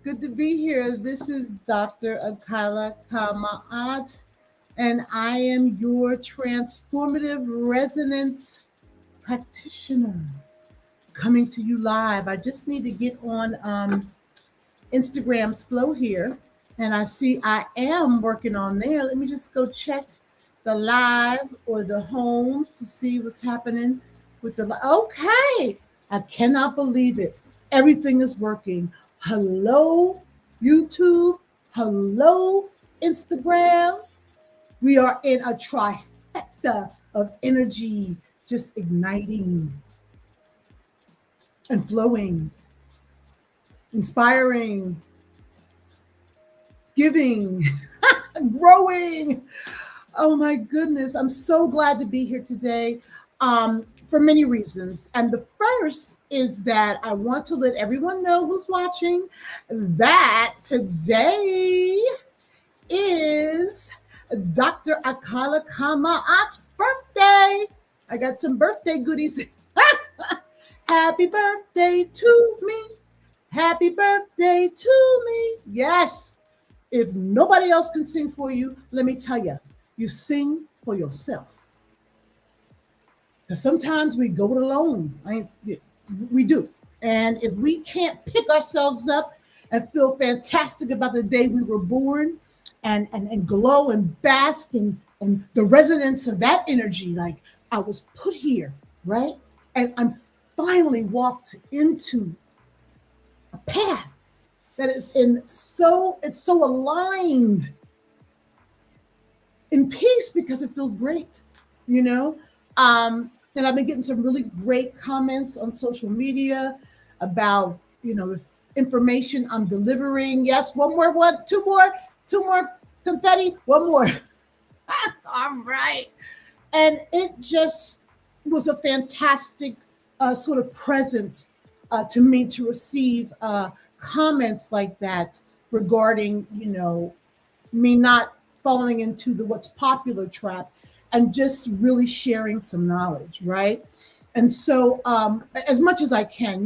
Good to be here. This is Dr. Akala Kamaat, and I am your transformative resonance practitioner coming to you live. I just need to get on Instagram's flow here, and I see I am working on there. Let me just go check the live or the home to see what's happening with the. Okay, I cannot believe it. Everything is working. Hello, YouTube. Hello, Instagram. We are in a trifecta of energy, just igniting and flowing, inspiring, giving, growing. Oh my goodness, I'm so glad to be here today for many reasons. And the first is that I want to let everyone know who's watching that today is Dr. Akala Kamaat's birthday. I got some birthday goodies. Happy birthday to me. Happy birthday to me. Yes. If nobody else can sing for you, let me tell you, you sing for yourself. Because sometimes we go it alone. We do. And if we can't pick ourselves up and feel fantastic about the day we were born and glow and bask in the resonance of that energy, like I was put here, right? And I'm finally walked into a path that is it's so aligned in peace because it feels great, you know? And I've been getting some really great comments on social media about, the information I'm delivering. Yes, two more confetti, one more. All right. And it just was a fantastic sort of present to me to receive comments like that regarding, me not falling into the what's popular trap and just really sharing some knowledge, right? And so as much as I can,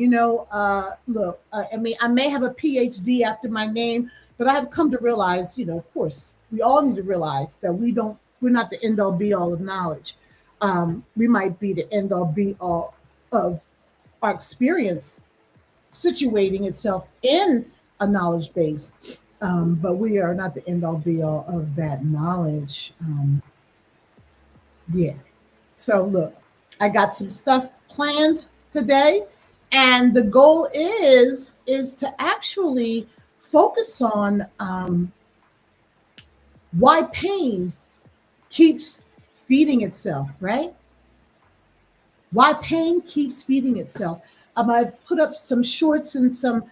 look, I may have a PhD after my name, but I have come to realize, of course, we all need to realize that we're not the end all be all of knowledge. We might be the end all be all of our experience situating itself in a knowledge base. But we are not the end all be all of that knowledge. Yeah. So look, I got some stuff planned today, and the goal is to actually focus on why pain keeps feeding itself, right? Why pain keeps feeding itself. I put up some shorts and some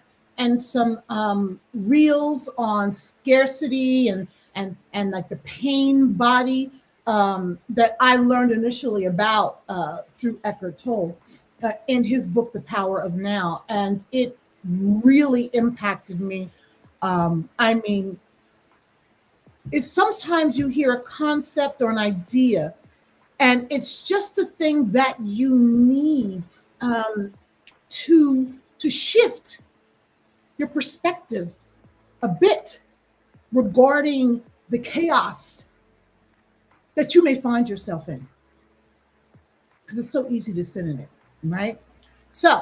reels on scarcity and like the pain body that I learned initially about through Eckhart Tolle in his book, The Power of Now. And it really impacted me. It's sometimes you hear a concept or an idea, and it's just the thing that you need to shift your perspective a bit regarding the chaos that you may find yourself in, because it's so easy to sit in it, right? So,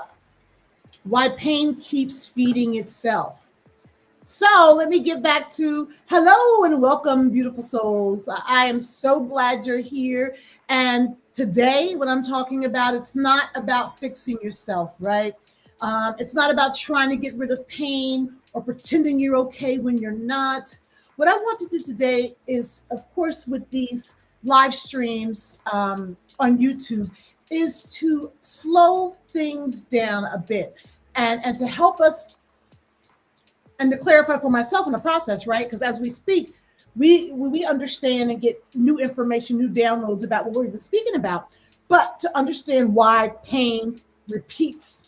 why pain keeps feeding itself. So let me get back to hello and welcome, beautiful souls. I am so glad you're here. And today, what I'm talking about, it's not about fixing yourself, right? It's not about trying to get rid of pain or pretending you're okay when you're not. What I want to do today is, of course, with these live streams on YouTube, is to slow things down a bit and to help us and to clarify for myself in the process, right? Because as we speak, we understand and get new information, new downloads about what we've been speaking about, but to understand why pain repeats,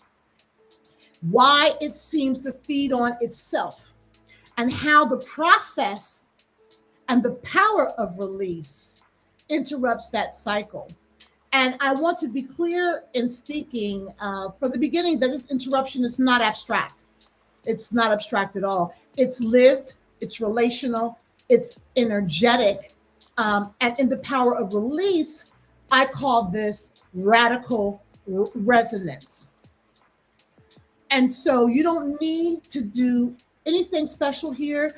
why it seems to feed on itself, and how the process and the power of release interrupts that cycle. And I want to be clear in speaking from the beginning that this interruption is not abstract. It's not abstract at all. It's lived, it's relational, it's energetic. And in the power of release, I call this radical resonance. And so you don't need to do anything special here.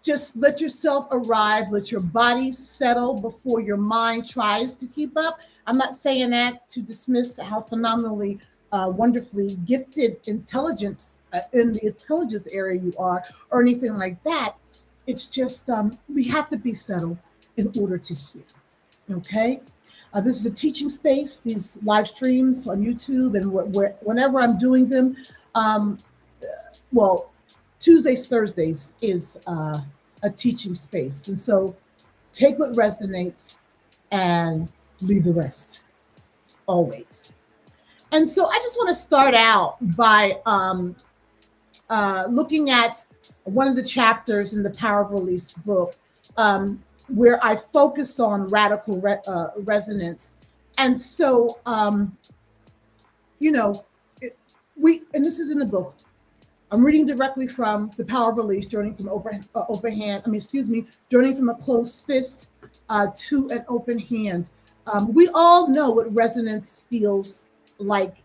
Just let yourself arrive, let your body settle before your mind tries to keep up. I'm not saying that to dismiss how phenomenally, wonderfully gifted intelligence in the intelligence area you are, or anything like that. It's just we have to be settled in order to hear. Okay. This is a teaching space. These live streams on YouTube and whenever I'm doing them, um, well, Tuesdays, Thursdays is a teaching space. And so take what resonates and leave the rest, always. And so I just want to start out by looking at one of the chapters in the Power of Release book, where I focus on radical resonance. And so, you know, and this is in the book. I'm reading directly from The Power of Release, journeying from journeying from a closed fist to an open hand. We all know what resonance feels like,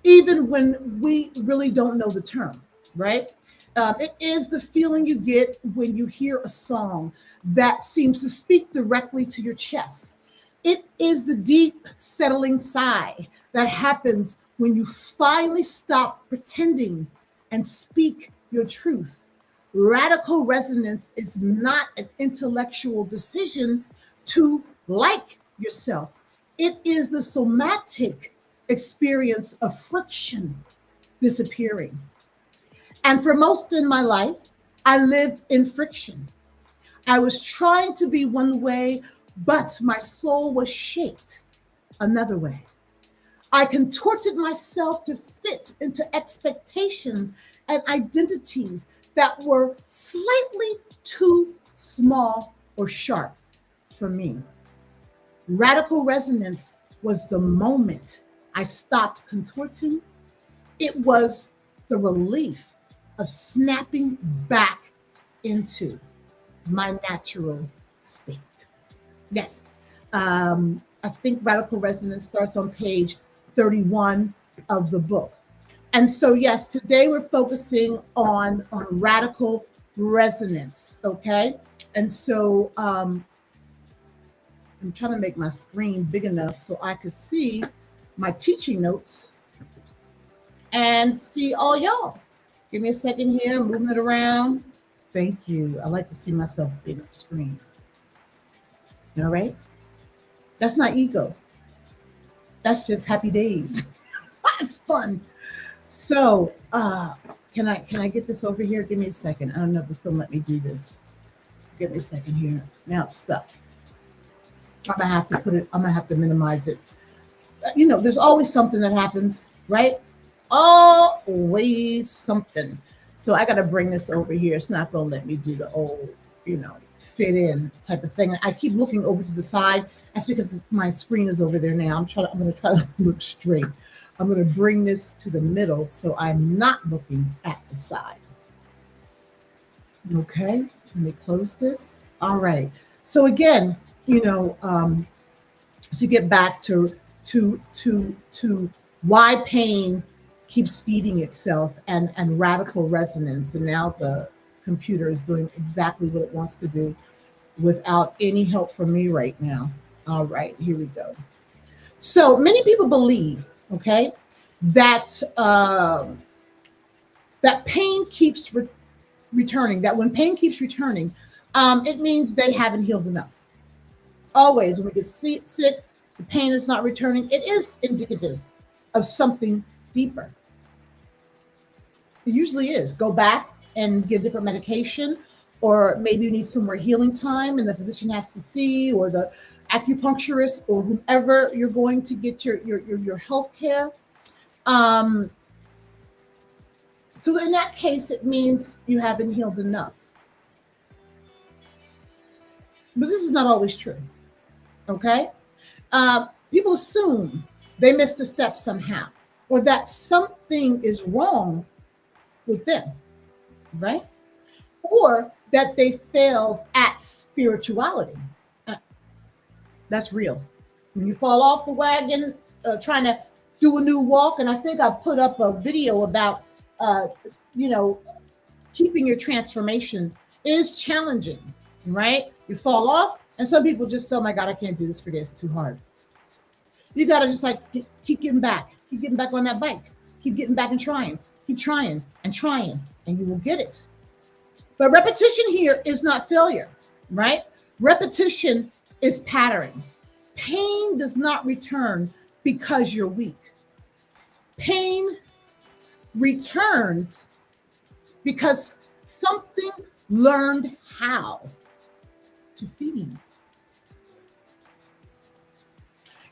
even when we really don't know the term, right? It is the feeling you get when you hear a song that seems to speak directly to your chest. It is the deep, settling sigh that happens when you finally stop pretending and speak your truth. Radical resonance is not an intellectual decision to like yourself. It is the somatic experience of friction disappearing. And for most in my life, I lived in friction. I was trying to be one way, but my soul was shaped another way. I contorted myself to fit into expectations and identities that were slightly too small or sharp for me. Radical resonance was the moment I stopped contorting. It was the relief of snapping back into my natural state. Yes. I think radical resonance starts on page 31 of the book. And so, yes, today we're focusing on radical resonance. Okay. And so I'm trying to make my screen big enough so I could see my teaching notes and see all y'all. Give me a second here, moving it around. Thank you. I like to see myself bigger screen. All right. That's not ego. That's just happy days. It's fun. So can I get this over here? Give me a second. I don't know if it's gonna let me do this. Give me a second here. Now it's stuck. I'm gonna have to minimize it. You know, there's always something that happens, right? Always something. So I gotta bring this over here. It's not gonna let me do the old, fit in type of thing. I keep looking over to the side. That's because my screen is over there now. I'm going to try to look straight. I'm going to bring this to the middle so I'm not looking at the side. Okay, let me close this. All right. So again, to get back to why pain keeps feeding itself and radical resonance, and now the computer is doing exactly what it wants to do without any help from me right now. All right, here we go. So many people believe, okay, that that pain keeps returning. That when pain keeps returning, it means they haven't healed enough. Always, when we get sick, the pain is not returning. It is indicative of something deeper. It usually is. Go back and give different medication, or maybe you need some more healing time, and the physician has to see, or the acupuncturist, or whomever you're going to get your health care. So in that case, it means you haven't healed enough. But this is not always true. Okay? People assume they missed a step somehow. or that something is wrong with them, right? Or that they failed at spirituality. Uh, That's real. When you fall off the wagon, trying to do a new walk, and I think I put up a video about, uh, you know, keeping your transformation is challenging, right? You fall off, and some people just say, "Oh my God, I can't do this for this. It's too hard." You got to just like keep getting back on that bike, keep getting back and trying, keep trying, and you will get it. But repetition here is not failure, right? Repetition is pattern. Pain does not return because you're weak. Pain returns because something learned how to feed.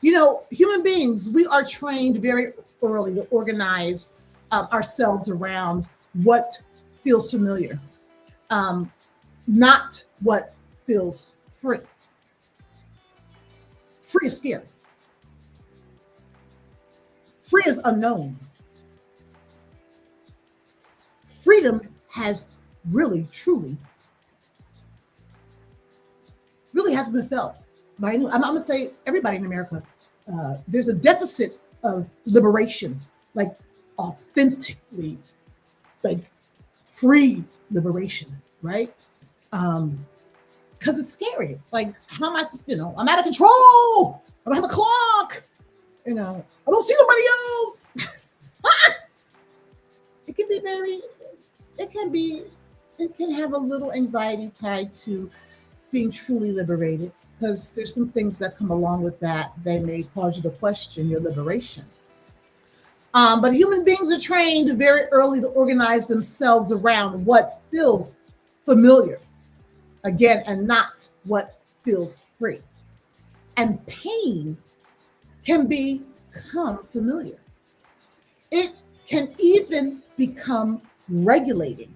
You know, human beings, we are trained very early to organize ourselves around what feels familiar, um, not what feels free. Free is scary. Free is unknown. Freedom has really, truly, really hasn't been felt by anyone. I'm going to say everybody in America. There's a deficit of liberation, like authentically, like free liberation, right? Because it's scary. Like, how am I, I'm out of control. I don't have a clock. I don't see nobody else. It can be very, it can have a little anxiety tied to being truly liberated, because there's some things that come along with that. They may cause you to question your liberation. But human beings are trained very early to organize themselves around what feels familiar, again, and not what feels free. And pain can become familiar. It can even become regulating.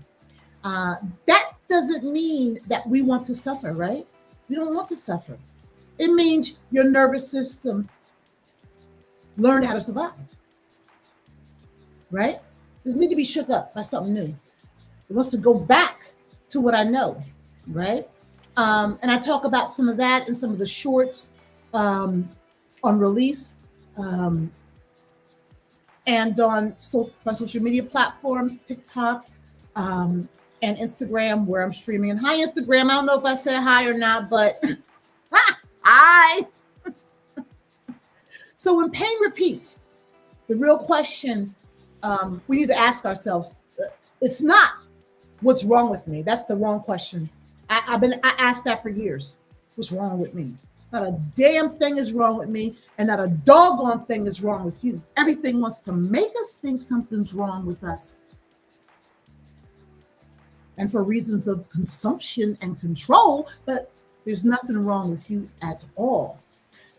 That doesn't mean that we want to suffer, right? We don't want to suffer. It means your nervous system learned how to survive, right? It doesn't need to be shook up by something new. It wants to go back to what I know, right? And I talk about some of that in some of the shorts on release, and on social media platforms, TikTok, and Instagram, where I'm streaming. And hi, Instagram. I don't know if I said hi or not, but hi. So when pain repeats, the real question we need to ask ourselves, it's not what's wrong with me. That's the wrong question. I asked that for years. What's wrong with me? Not a damn thing is wrong with me, and not a doggone thing is wrong with you. Everything wants to make us think something's wrong with us. And for reasons of consumption and control, but there's nothing wrong with you at all.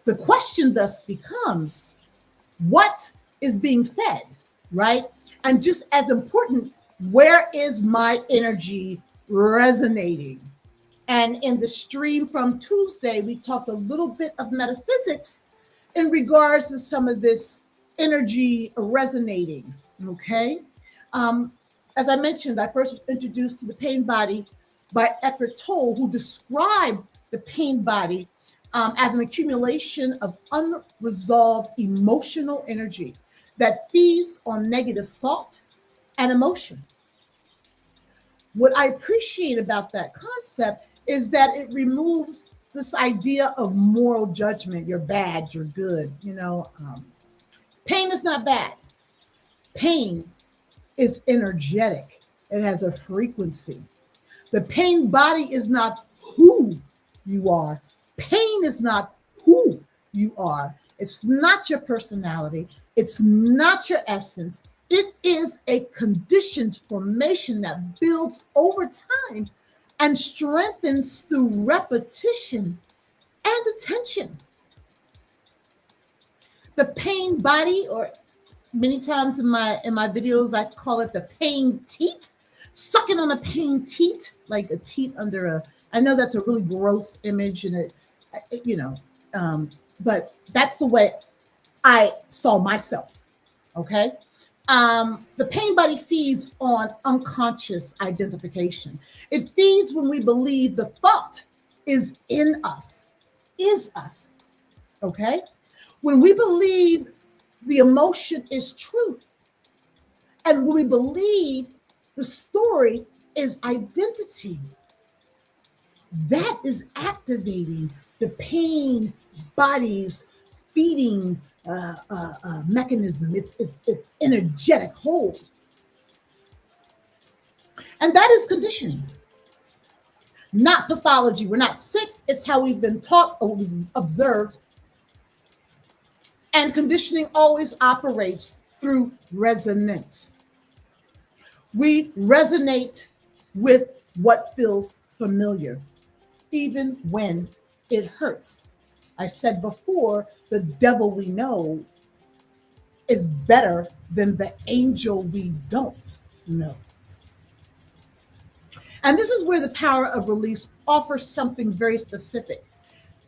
The question thus becomes, what is being fed, right? And just as important, where is my energy resonating? And in the stream from Tuesday, we talked a little bit of metaphysics in regards to some of this energy resonating, okay? As I mentioned, I first was introduced to the pain body by Eckhart Tolle, who described the pain body as an accumulation of unresolved emotional energy that feeds on negative thought and emotion. What I appreciate about that concept is that it removes this idea of moral judgment. You're bad, you're good. Pain is not bad. Pain is energetic. It has a frequency. The pain body is not who you are. Pain is not who you are. It's not your personality. It's not your essence. It is a conditioned formation that builds over time and strengthens through repetition and attention. The pain body, or many times in my videos, I call it the pain teat. Sucking on a pain teat, like a teat under a. I know that's a really gross image, and but that's the way I saw myself. Okay. The pain body feeds on unconscious identification. It feeds when we believe the thought is in us, is us. Okay. When we believe the emotion is truth, and when we believe the story is identity, that is activating the pain body's feeding mechanism. It's energetic hold. And that is conditioning, not pathology. We're not sick. It's how we've been taught or we've observed. And conditioning always operates through resonance. We resonate with what feels familiar, even when it hurts. I said before, the devil we know is better than the angel we don't know. And this is where the power of release offers something very specific.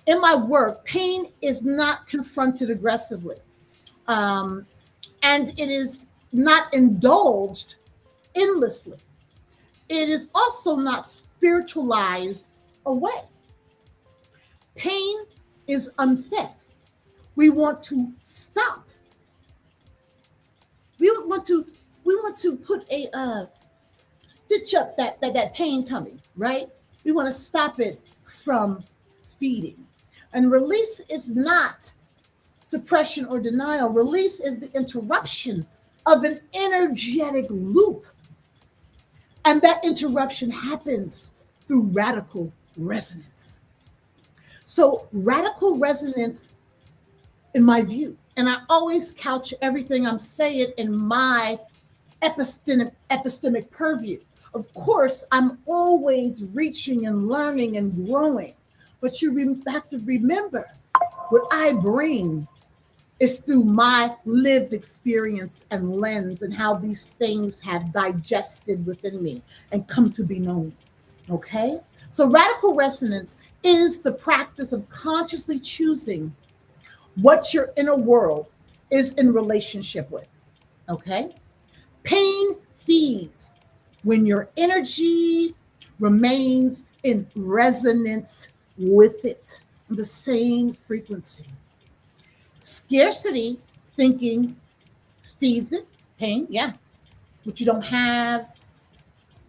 In my work, pain is not confronted aggressively, and it is not indulged endlessly. It is also not spiritualized away. Pain is unfed. We want to stop. We want to put a stitch up that pain tummy, right? We want to stop it from feeding. And release is not suppression or denial. Release is the interruption of an energetic loop. And that interruption happens through radical resonance. So, radical resonance, in my view, and I always couch everything I'm saying in my epistemic purview. Of course, I'm always reaching and learning and growing, but you have to remember what I bring is through my lived experience and lens and how these things have digested within me and come to be known. Okay? So radical resonance is the practice of consciously choosing what your inner world is in relationship with. Okay? Pain feeds when your energy remains in resonance with it, the same frequency. Scarcity thinking feeds it, pain, yeah. What you don't have,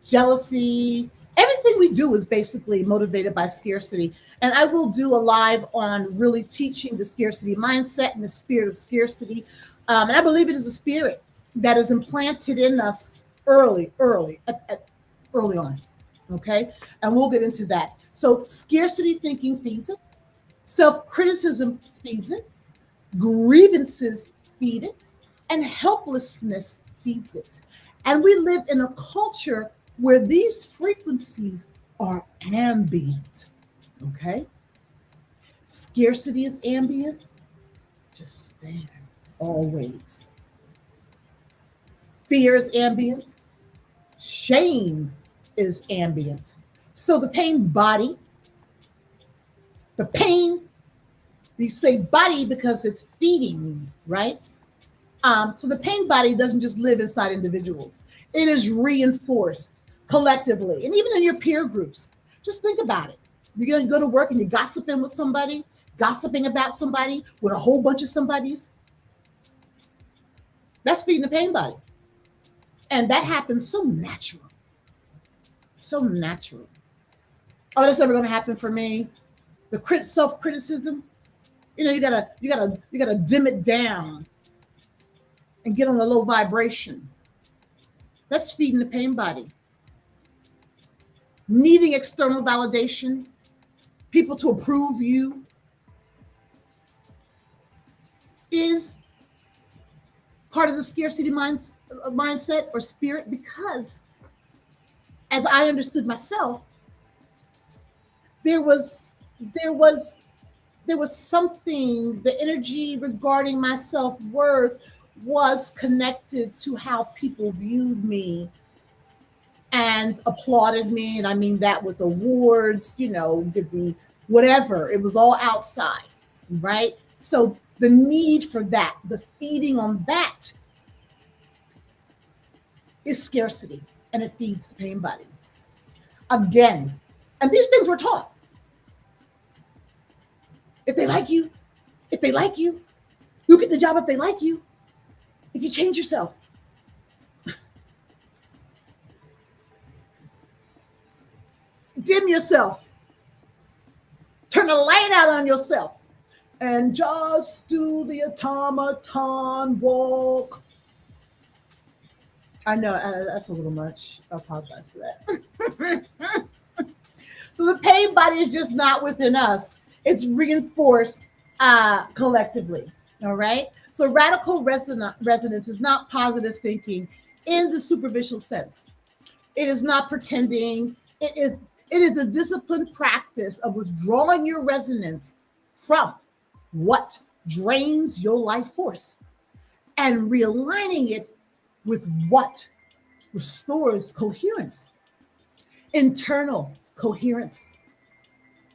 jealousy, everything we do is basically motivated by scarcity. And I will do a live on really teaching the scarcity mindset and the spirit of scarcity. And I believe it is a spirit that is implanted in us early on. Okay. And we'll get into that. So scarcity thinking feeds it. Self-criticism feeds it. Grievances feed it. And helplessness feeds it. And we live in a culture where these frequencies are ambient. Okay. Scarcity is ambient. Just there. Always. Fear is ambient. Shame is ambient. So the pain body, the pain, you say body because it's feeding, right? So the pain body doesn't just live inside individuals. It is reinforced collectively. And even in your peer groups, just think about it. You're going to go to work and you're gossiping with somebody, gossiping about somebody with a whole bunch of somebodies. That's feeding the pain body. And that happens so natural. So natural. Oh, that's never going to happen for me. The self-criticism, you gotta dim it down and get on a low vibration. That's feeding the pain body. Needing external validation, people to approve you, is part of the scarcity mindset or spirit, because as I understood myself, there was something, the energy regarding my self-worth was connected to how people viewed me and applauded me. And I mean that with awards, the whatever, it was all outside, right? So the need for that, the feeding on that is scarcity, and it feeds the pain body. Again, and these things were taught. If they like you, if they like you, you'll get the job if they like you. If you change yourself. Dim yourself. Turn the light out on yourself. And just do the automaton walk. I know that's a little much. I apologize for that. So the pain body is just not within us. It's reinforced collectively. All right. So radical resonance is not positive thinking in the superficial sense. It is not pretending. It is the disciplined practice of withdrawing your resonance from what drains your life force and realigning it with what restores coherence, internal coherence,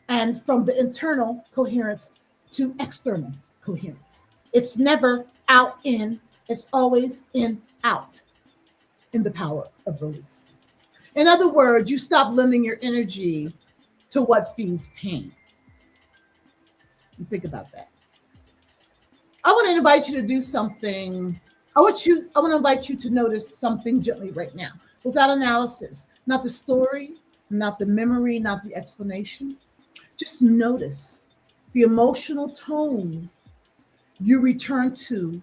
and from the internal coherence to external coherence. It's never out in, it's always in out in the power of release. In other words, you stop lending your energy to what feeds pain. You think about that. I want to invite you to do something. I want to invite you to notice something gently right now, without analysis, not the story, not the memory, not the explanation. Just notice the emotional tone you return to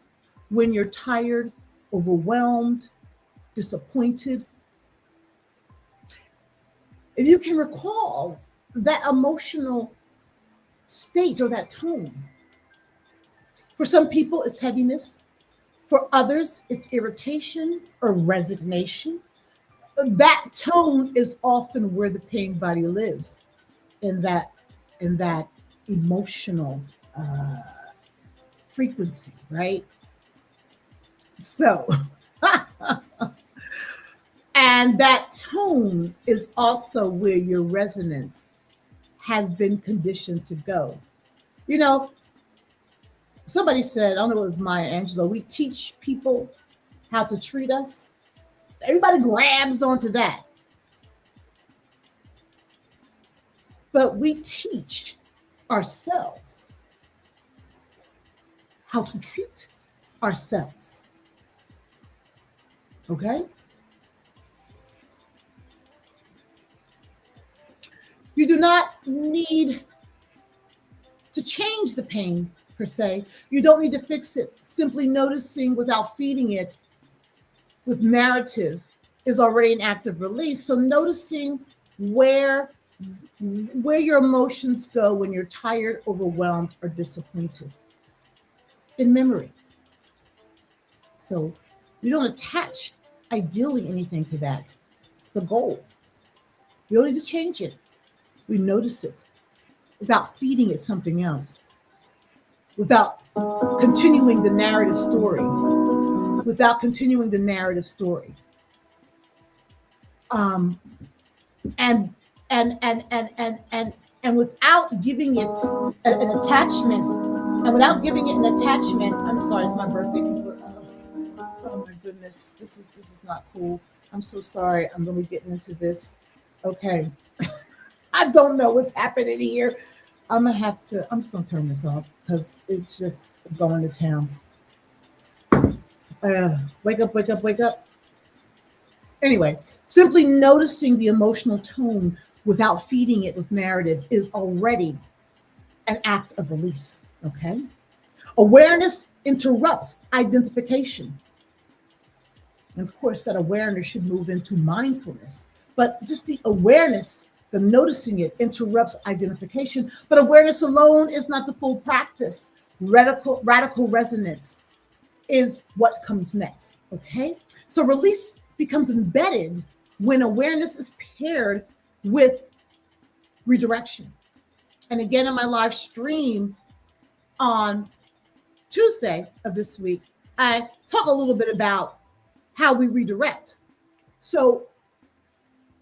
when you're tired, overwhelmed, disappointed. If you can recall that emotional state or that tone. For some people, it's heaviness. For others, it's irritation or resignation. That tone is often where the pain body lives, in that emotional frequency, right? So, and that tone is also where your resonance has been conditioned to go. You know, somebody said, I don't know if it was Maya Angelou, we teach people how to treat us. Everybody grabs onto that. But we teach ourselves how to treat ourselves. Okay? You do not need to change the pain per se. You don't need to fix it. Simply noticing without feeding it with narrative is already an act of release. So noticing where your emotions go when you're tired, overwhelmed, or disappointed. In memory. So you don't attach ideally anything to that. It's the goal. You don't need to change it. We notice it without feeding it something else, without continuing the narrative story, and without giving it an attachment, I'm sorry, it's my birthday. Oh my goodness, this is not cool. I'm so sorry. I'm really getting into this. Okay. I don't know what's happening here. I'm just gonna turn this off because it's just going to town. Wake up. Anyway, simply noticing the emotional tone without feeding it with narrative is already an act of release, okay? Awareness interrupts identification. And of course, that awareness should move into mindfulness. But just the awareness, the noticing it interrupts identification. But awareness alone is not the full practice. Radical resonance is what comes next, okay? So release becomes embedded when awareness is paired with redirection. And again, in my live stream on Tuesday of this week, I talk a little bit about how we redirect. So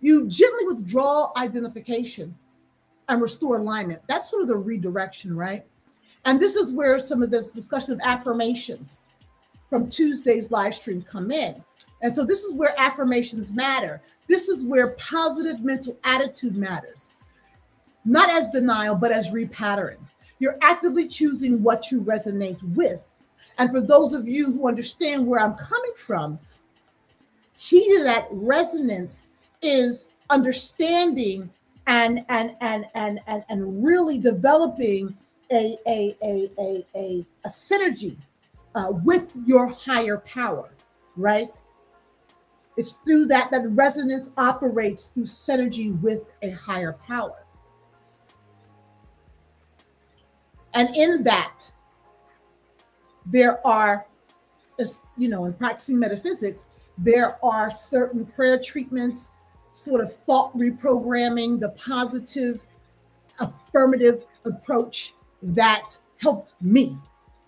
you gently withdraw identification and restore alignment. That's sort of the redirection, right? And this is where some of this discussion of affirmations from Tuesday's live stream come in. And so this is where affirmations matter. This is where positive mental attitude matters. Not as denial, but as repattern. You're actively choosing what you resonate with. And for those of you who understand where I'm coming from, key to that resonance is understanding and really developing a synergy with your higher power, right? It's through that resonance operates through synergy with a higher power. And in that, there are, in practicing metaphysics, there are certain prayer treatments, sort of thought reprogramming, the positive, affirmative approach that helped me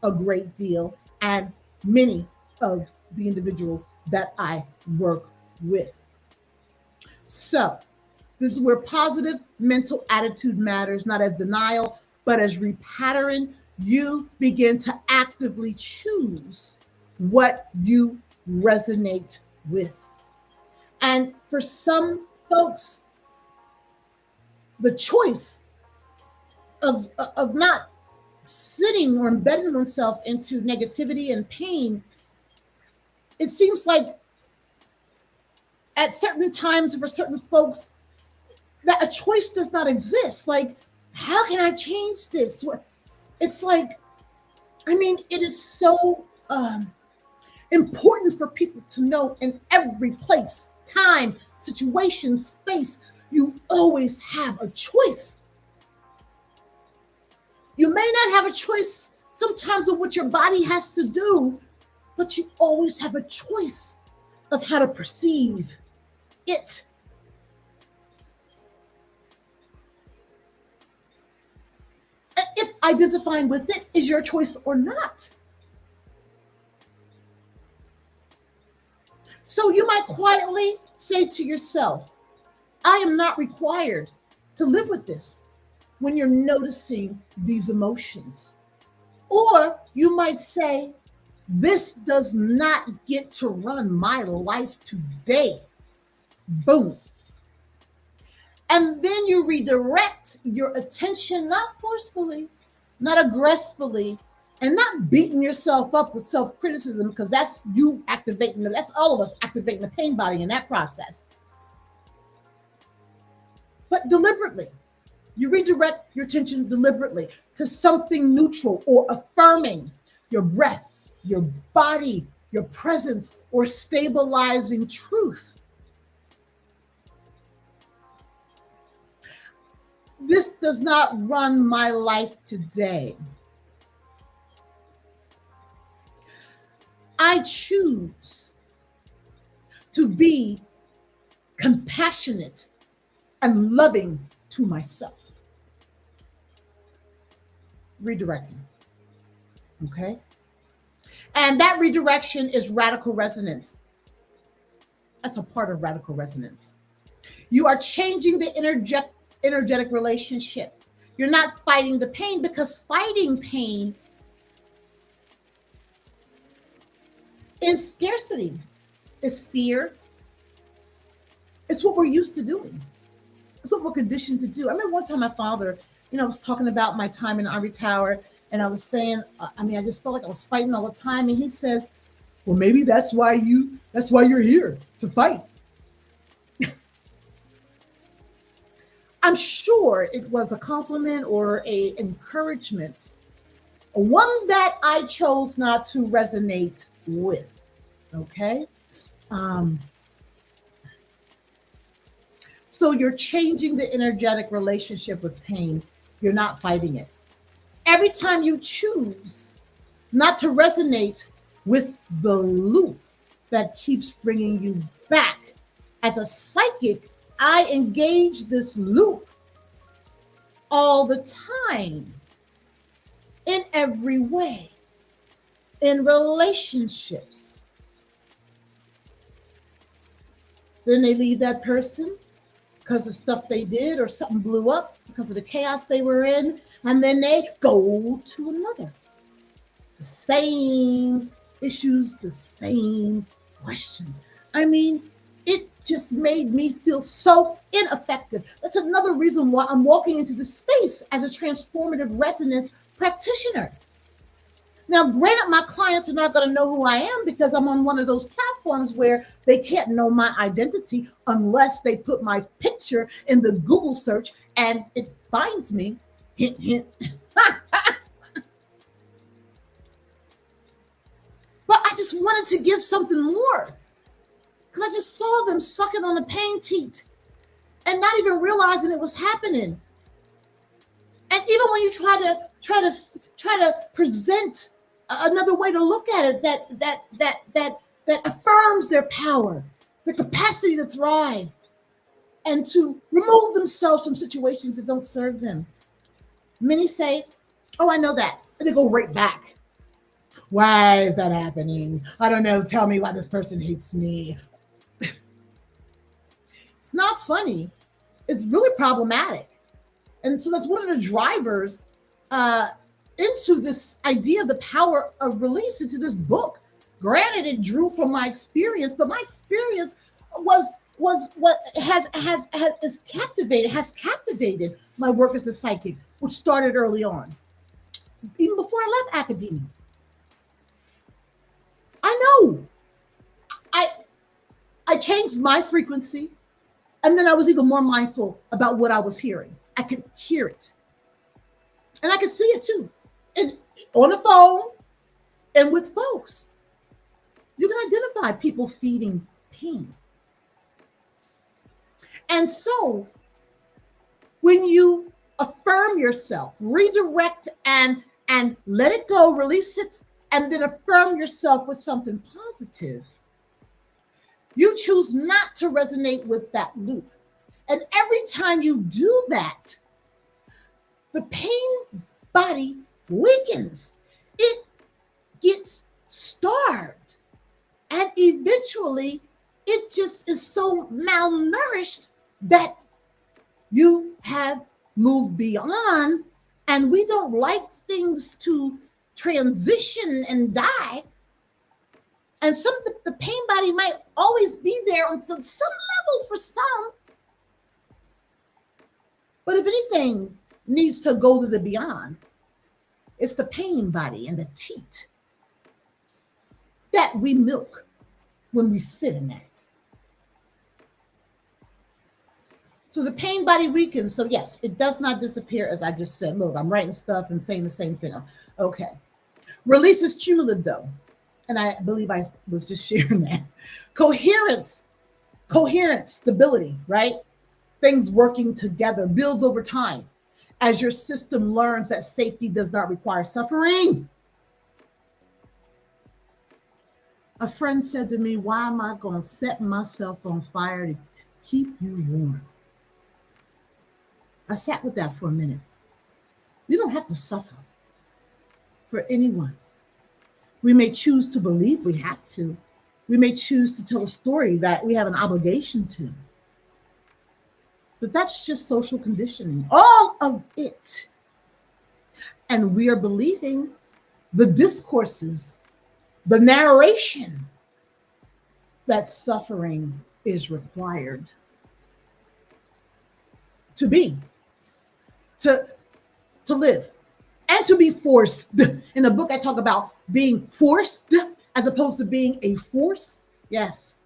a great deal and many of the individuals that I work with. So this is where positive mental attitude matters, not as denial, but as repattern. You begin to actively choose what you resonate with. And for some folks, the choice of not sitting or embedding oneself into negativity and pain, it seems like at certain times for certain folks that a choice does not exist. Like, how can I change this? It's like, it is so important for people to know in every place, time, situation, space, you always have a choice. You may not have a choice sometimes of what your body has to do, but you always have a choice of how to perceive it. And if identifying with it is your choice or not. So you might quietly say to yourself, I am not required to live with this when you're noticing these emotions. Or you might say, this does not get to run my life today. Boom. And then you redirect your attention, not forcefully, not aggressively, and not beating yourself up with self-criticism, because that's you activating, that's all of us activating the pain body in that process. But deliberately, you redirect your attention deliberately to something neutral or affirming your breath, your body, your presence, or stabilizing truth. This does not run my life today. I choose to be compassionate and loving to myself. Redirecting. Okay? And that redirection is radical resonance. That's a part of radical resonance. You are changing the energetic relationship. You're not fighting the pain, because fighting pain is scarcity, is fear. It's what we're used to doing. It's what we're conditioned to do. I remember one time my father, I was talking about my time in the Ivory Tower, and I was saying, I just felt like I was fighting all the time. And he says, well, maybe that's why you're here, to fight. I'm sure it was a compliment or a encouragement, one that I chose not to resonate with. Okay. So you're changing the energetic relationship with pain. You're not fighting it. Every time you choose not to resonate with the loop that keeps bringing you back, as a psychic, I engage this loop all the time, in every way, in relationships. Then they leave that person because of stuff they did, or something blew up because of the chaos they were in, and then they go to another. The same issues, the same questions. I mean, it just made me feel so ineffective. That's another reason why I'm walking into this space as a transformative resonance practitioner. Now, granted, my clients are not going to know who I am because I'm on one of those platforms where they can't know my identity unless they put my picture in the Google search and it finds me. Hint, hint. But I just wanted to give something more because I just saw them sucking on the pain teat and not even realizing it was happening. And even when you try to present another way to look at it that affirms their power, their capacity to thrive, and to remove themselves from situations that don't serve them. Many say, "Oh, I know that," and they go right back. Why is that happening? I don't know. Tell me why this person hates me. It's not funny. It's really problematic. And so that's one of the drivers into this idea of the power of release, into this book. Granted, it drew from my experience, but my experience was what has captivated my work as a psychic, which started early on, even before I left academia. I know I changed my frequency, and then I was even more mindful about what I was hearing. I could hear it, and I could see it too, and on the phone and with folks. You can identify people feeding pain. And so when you affirm yourself, redirect and let it go, release it, and then affirm yourself with something positive, you choose not to resonate with that loop. And every time you do that, the pain body weakens. It gets starved. And eventually, it just is so malnourished that you have moved beyond. And we don't like things to transition and die. And the pain body might always be there on some level for some. But if anything needs to go to the beyond, it's the pain body and the teat that we milk when we sit in that. So the pain body weakens. So yes, it does not disappear, as I just said. Look, I'm writing stuff and saying the same thing. Okay. Release is cumulative, though. And I believe I was just sharing that. Coherence, stability, right? Things working together builds over time as your system learns that safety does not require suffering. A friend said to me, "Why am I going to set myself on fire to keep you warm?" I sat with that for a minute. You don't have to suffer for anyone. We may choose to believe we have to. We may choose to tell a story that we have an obligation to. But that's just social conditioning, all of it. And we are believing the discourses, the narration that suffering is required to be, to live, and to be forced. In the book, I talk about being forced as opposed to being a force. Yes,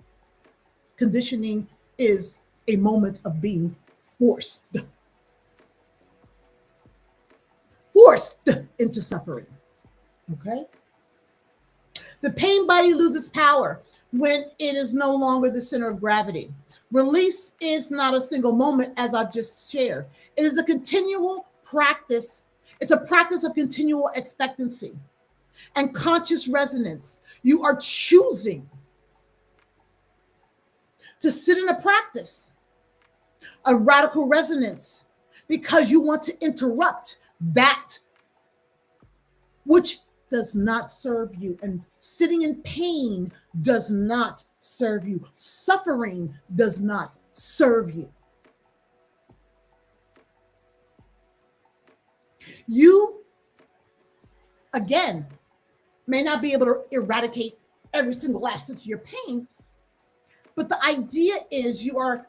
conditioning is a moment of being forced into suffering. Okay? The pain body loses power when it is no longer the center of gravity. Release is not a single moment, as I've just shared. It is a continual practice. It's a practice of continual expectancy and conscious resonance. You are choosing to sit in a practice of radical resonance because you want to interrupt that which does not serve you. And sitting in pain does not serve you. Suffering does not serve you. You, again, may not be able to eradicate every single last inch of your pain, But the idea is you are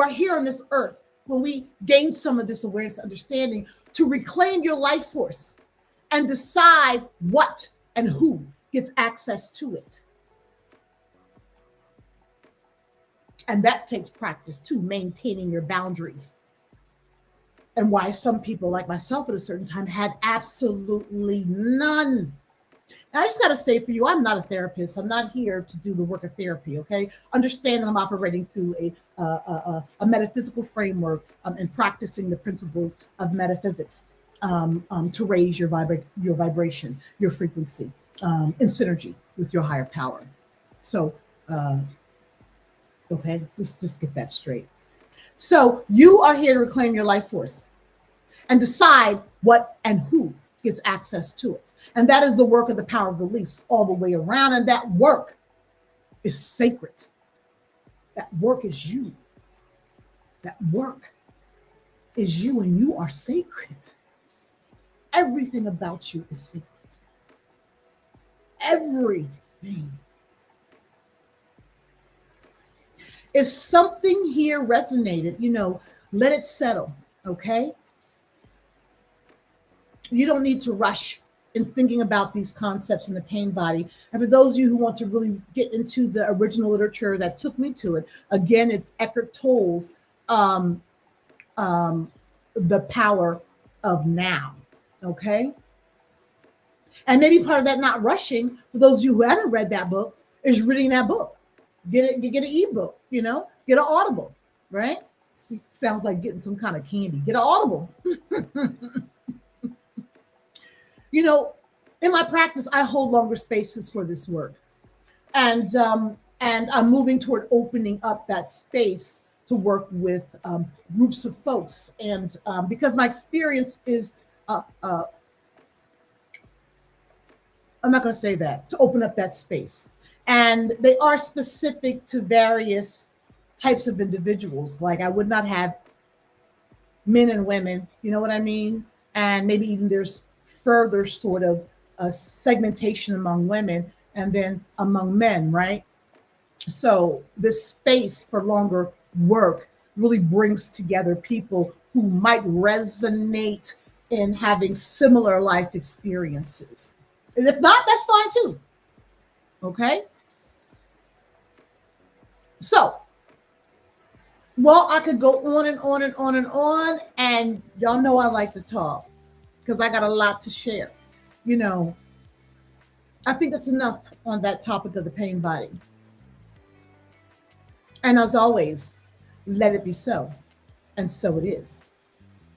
here on this earth when we gain some of this awareness, understanding, to reclaim your life force and decide what and who gets access to it. And that takes practice too, maintaining your boundaries. And why some people like myself at a certain time had absolutely none. And I just got to say for you, I'm not a therapist. I'm not here to do the work of therapy, okay? Understand that I'm operating through a metaphysical framework and practicing the principles of metaphysics to raise your vibration, your frequency, in synergy with your higher power. So, okay, let's just get that straight. So you are here to reclaim your life force and decide what and who gets access to it. And that is the work of the power of release all the way around. And that work is sacred. That work is you. That work is you, and you are sacred. Everything about you is sacred. Everything. If something here resonated, let it settle, okay? You don't need to rush in thinking about these concepts in the pain body. And for those of you who want to really get into the original literature that took me to it, again, it's Eckhart Tolle's The Power of Now, okay? And maybe part of that not rushing, for those of you who haven't read that book, is reading that book. Get an ebook, get an Audible, right? Sounds like getting some kind of candy. Get an Audible. In my practice, I hold longer spaces for this work. And I'm moving toward opening up that space to work with groups of folks. And because my experience is, I'm not going to say that, to open up that space. And they are specific to various types of individuals. Like I would not have men and women, you know what I mean? And maybe even there's further sort of a segmentation among women and then among men, right? So this space for longer work really brings together people who might resonate in having similar life experiences. And if not, that's fine too. Okay? So, well, I could go on and on and on and on, and y'all know I like to talk because I got a lot to share. I think that's enough on that topic of the pain body. And as always, let it be so. And so it is.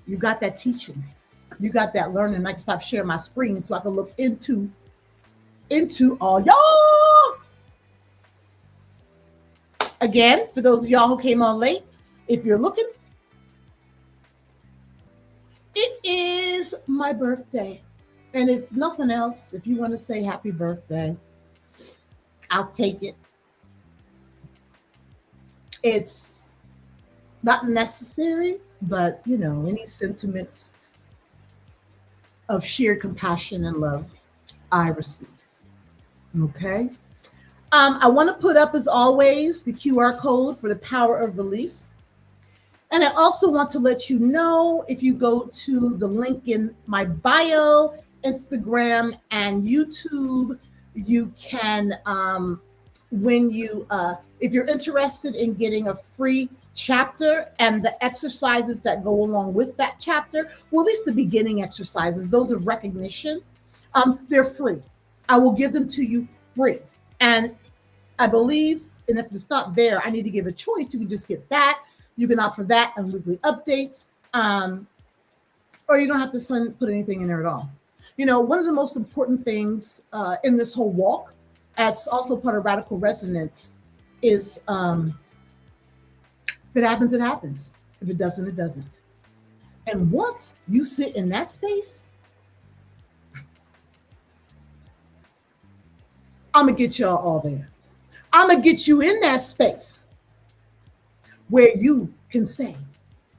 You got that teaching. You got that learning. I can stop sharing my screen so I can look into all y'all. Again, for those of y'all who came on late, if you're looking, it is my birthday. And if nothing else, if you want to say happy birthday, I'll take it. It's not necessary, but any sentiments of shared compassion and love, I receive. Okay. I want to put up, as always, the QR code for the power of release. And I also want to let you know, if you go to the link in my bio, Instagram, and YouTube, you can, if you're interested in getting a free chapter and the exercises that go along with that chapter, well, at least the beginning exercises, those of recognition, they're free. I will give them to you free. And I believe, and if it's not there, I need to give a choice. You can just get that. You can opt for that and weekly updates, or you don't have to put anything in there at all. One of the most important things in this whole walk, that's also part of radical resonance, is if it happens, it happens. If it doesn't, it doesn't. And once you sit in that space, I'm going to get y'all all there. I'm going to get you in that space where you can say,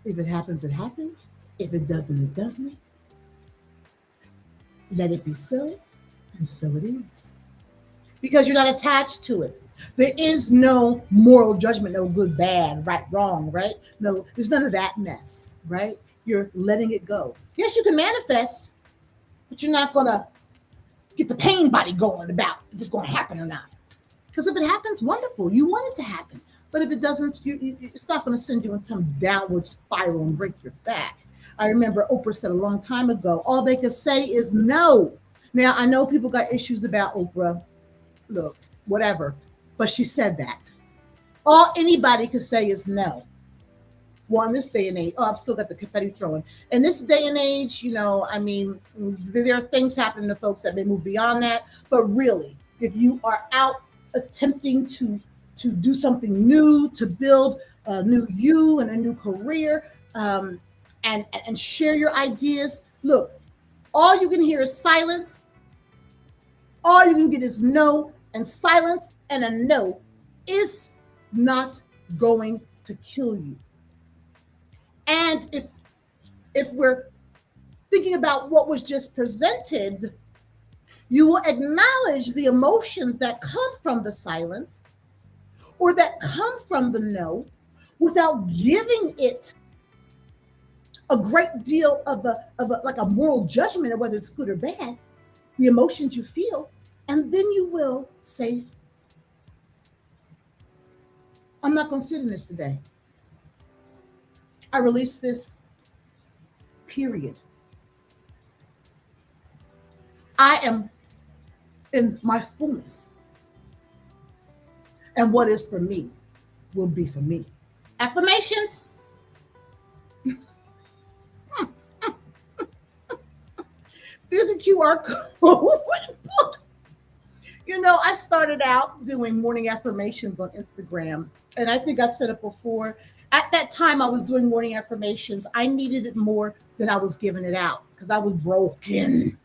if it happens, it happens. If it doesn't, it doesn't. Let it be so, and so it is. Because you're not attached to it. There is no moral judgment, no good, bad, right, wrong, right? No, there's none of that mess, right? You're letting it go. Yes, you can manifest, but you're not going to get the pain body going about if it's going to happen or not. Because if it happens, wonderful. You want it to happen. But if it doesn't, it's not going to send you into some downward spiral and break your back. I remember Oprah said a long time ago, all they could say is no. Now, I know people got issues about Oprah. Look, whatever. But she said that. All anybody could say is no. Well, in this day and age, oh, I've still got the confetti throwing. In this day and age, I mean, there are things happening to folks that may move beyond that. But really, if you are out attempting to do something new, to build a new you and a new career, and share your ideas, look, all you can hear is silence. All you can get is no, and silence and a no is not going to kill you. And if we're thinking about what was just presented, you will acknowledge the emotions that come from the silence or that come from the no without giving it a great deal of a moral judgment of whether it's good or bad, the emotions you feel. And then you will say, I'm not going to sit in this today. I release this, period. I am in my fullness. And what is for me will be for me. Affirmations. There's a QR code for the book. I started out doing morning affirmations on Instagram, and I think I've said it before. At that time, I was doing morning affirmations. I needed it more than I was giving it out because I was broken.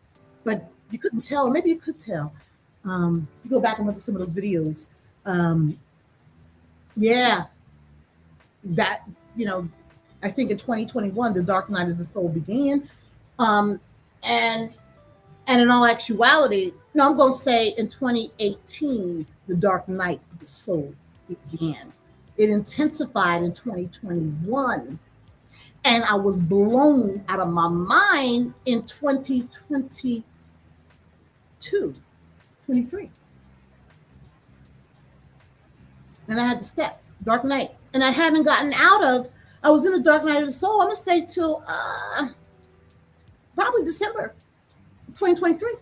But you couldn't tell, or maybe you could tell. You go back and look at some of those videos. Yeah, that, I think in 2021, the dark night of the soul began. And in all actuality, no, I'm going to say in 2018, the dark night of the soul began. It intensified in 2021. And I was blown out of my mind in 2022, 23. And I had to step, dark night. And I haven't gotten out of, I was in the dark night of the soul, I'm going to say till probably December 2023.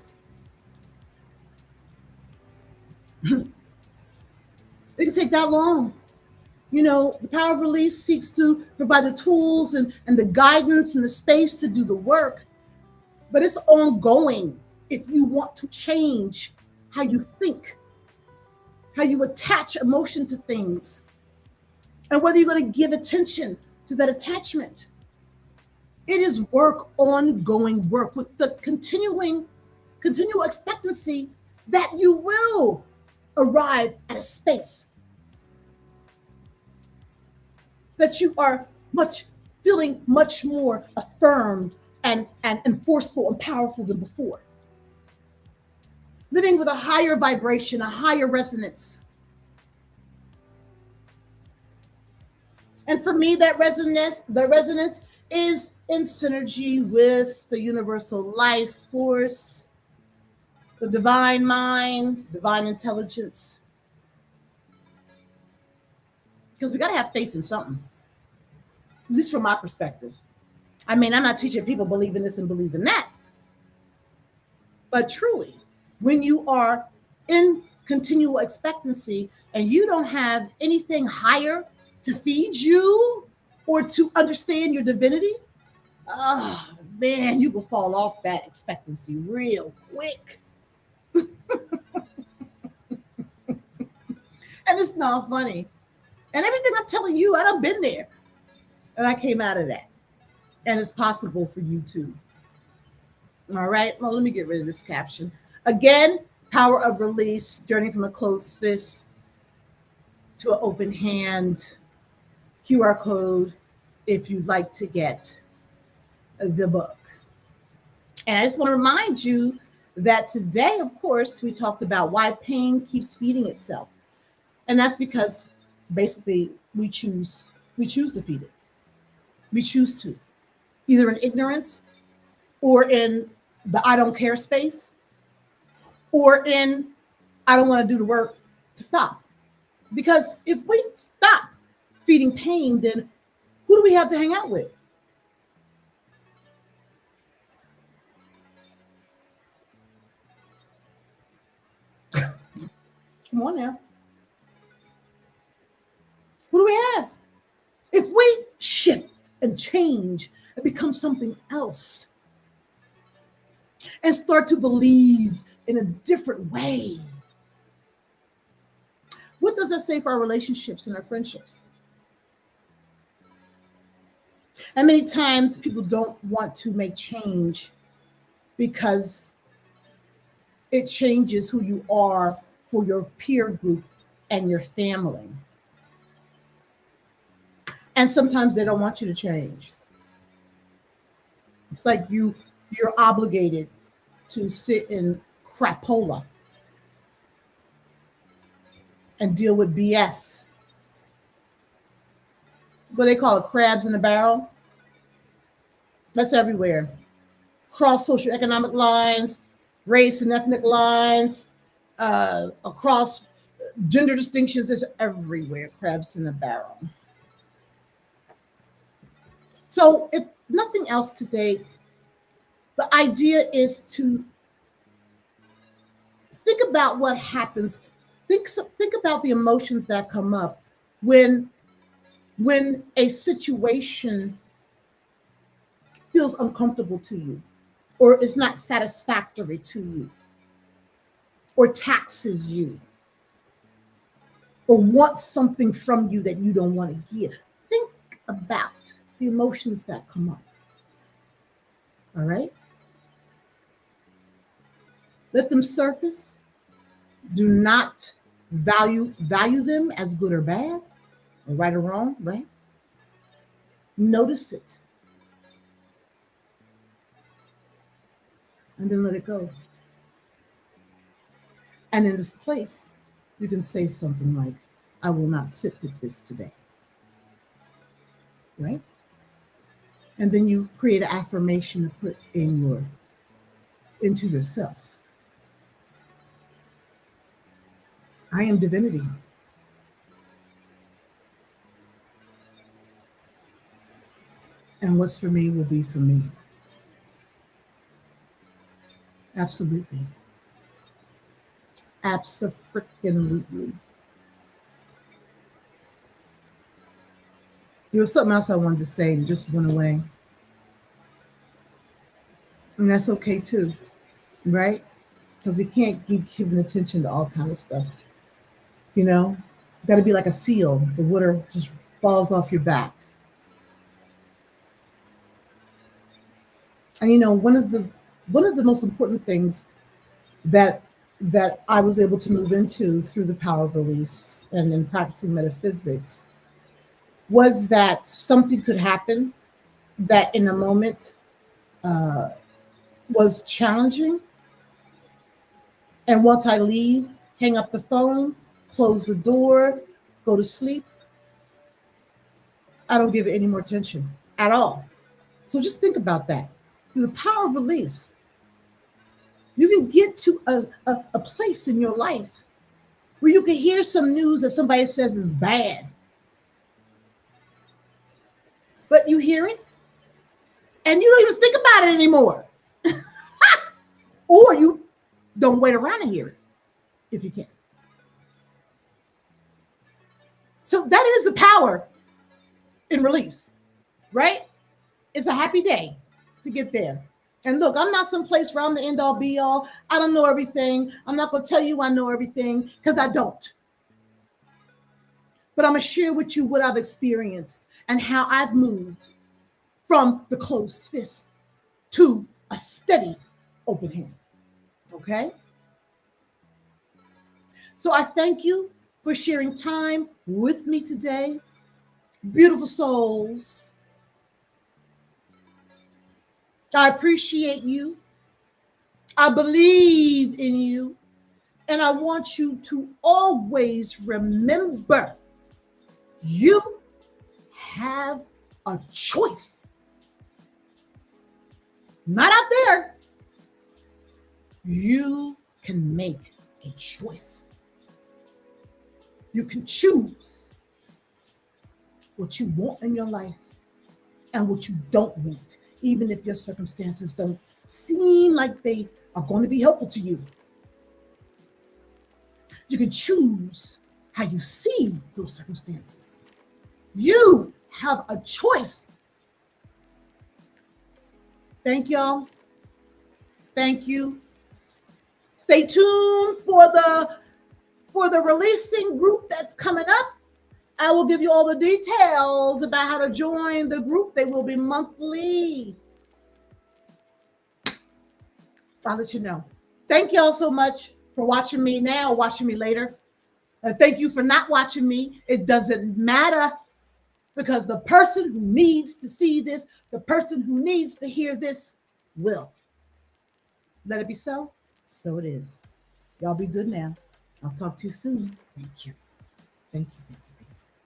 It can take that long. The power of release seeks to provide the tools and the guidance and the space to do the work. But it's ongoing if you want to change how you think, how you attach emotion to things, and whether you're going to give attention to that attachment. It is work, ongoing work with the continual expectancy that you will arrive at a space that you are feeling much more affirmed and forceful and powerful than before. Living with a higher vibration, a higher resonance. And for me, that resonance is in synergy with the universal life force, the divine mind, divine intelligence. Because we got to have faith in something, at least from my perspective. I mean, I'm not teaching people believe in this and believe in that. But truly, when you are in continual expectancy and you don't have anything higher to feed you or to understand your divinity, oh man, you will fall off that expectancy real quick. And it's not funny. And everything I'm telling you, I done been there. And I came out of that. And it's possible for you too. All right. Well, let me get rid of this caption. Again, power of release, journey from a closed fist to an open hand. QR code if you'd like to get the book. And I just want to remind you that today, of course, we talked about why pain keeps feeding itself. And that's because basically we choose to feed it. We choose to, either in ignorance or in the I don't care space, or in I don't want to do the work to stop. Because if we stop feeding pain, then who do we have to hang out with? Come on now. Who do we have? If we shift and change and become something else and start to believe in a different way, what does that say for our relationships and our friendships? And many times people don't want to make change because it changes who you are for your peer group and your family. And sometimes they don't want you to change. It's like you're obligated to sit in crapola and deal with BS. What they call it, crabs in a barrel. That's everywhere. Across socioeconomic lines, race and ethnic lines, across gender distinctions, is everywhere. Crabs in a barrel. So, if nothing else today, the idea is to think about what happens. Think about the emotions that come up when a situation feels uncomfortable to you, or is not satisfactory to you, or taxes you, or wants something from you that you don't want to give. Think about the emotions that come up. All right? Let them surface. Do not value them as good or bad, or right or wrong, right? Notice it. And then let it go. And in this place, you can say something like, I will not sit with this today. Right? And then you create an affirmation to put into yourself. I am divinity. And what's for me will be for me. Absolutely. Abso-freaking-lutely. There was something else I wanted to say and just went away. And that's okay too, right? Because we can't keep giving attention to all kind of stuff. You know, you got to be like a seal. The water just falls off your back. And you know, one of the most important things that I was able to move into through the power of release and in practicing metaphysics was that something could happen that in a moment was challenging. And once I leave, hang up the phone, close the door, go to sleep, I don't give it any more attention at all. So just think about that. Through the power of release, you can get to a place in your life where you can hear some news that somebody says is bad. But you hear it and you don't even think about it anymore. Or you don't wait around and hear it if you can. So that is the power in release, right? It's a happy day to get there. And look, I'm not someplace where I'm the end all be all. I don't know everything. I'm not going to tell you I know everything because I don't. But I'm going to share with you what I've experienced and how I've moved from the closed fist to a steady open hand. Okay? So I thank you for sharing time with me today. Beautiful souls. I appreciate you. I believe in you. And I want you to always remember you have a choice. Not out there. You can make a choice. You can choose what you want in your life and what you don't want, even if your circumstances don't seem like they are going to be helpful to you. You can choose how you see those circumstances. You have a choice. Thank y'all. Thank you. Stay tuned for the releasing group that's coming up. I will give you all the details about how to join the group. They will be monthly. I'll let you know. Thank y'all so much for watching me now, watching me later. Thank you for not watching me. It doesn't matter, because the person who needs to see this, the person who needs to hear this will. Let it be so. So it is. Y'all be good now. I'll talk to you soon. Thank you. Thank you. Thank you.